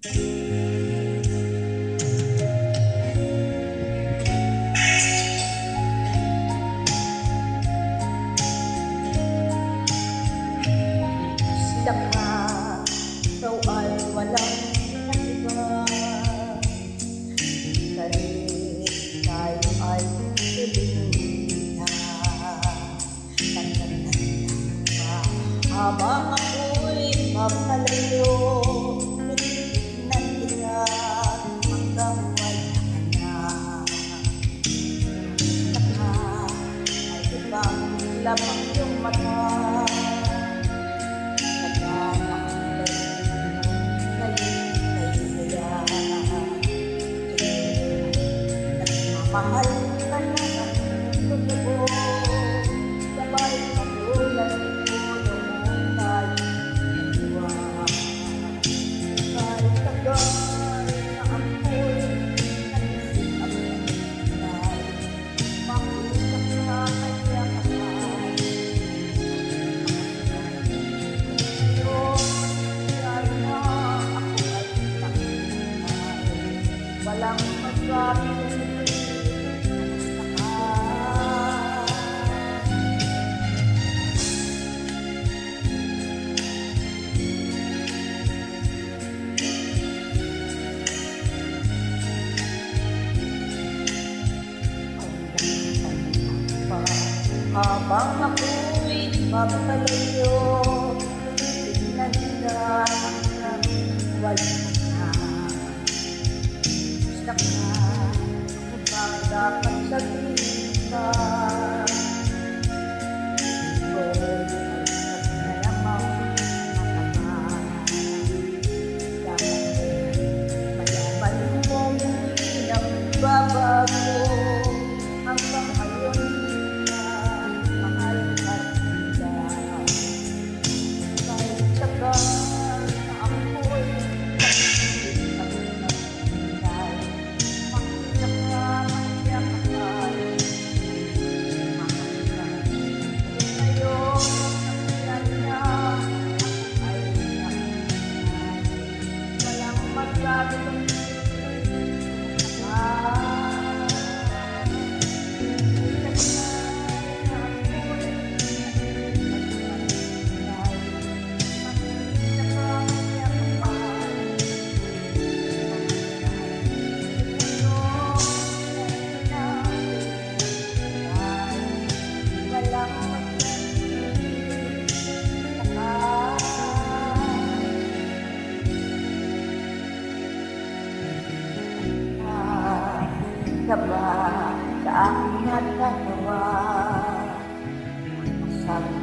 Saka ikaw ay walang naiba, kahit tayo ay piling na. Tandaan ka habang ako'y magkalayo, tinitignan kita hanggang wala ka na. Saka ay ibang lamang yung mata, mahal ka na ng totoo, sabay katulad ko noong tayo nagdiwa. Kahit tagal na ako'y nagising at naginay, makita ka kaya kapal. Ngayon, dahil na ako ay nakinay, walang magsabi habang ako'y magkalayo, tignan ka hanggang wala na. Gusto ka, ako ba dapat sabihin ka? Ikaw ay na namang mataman. Dapat mayaman mo hindi nang babago hanggang ngayon. Ka ba sa aking nagkatawa? Masabi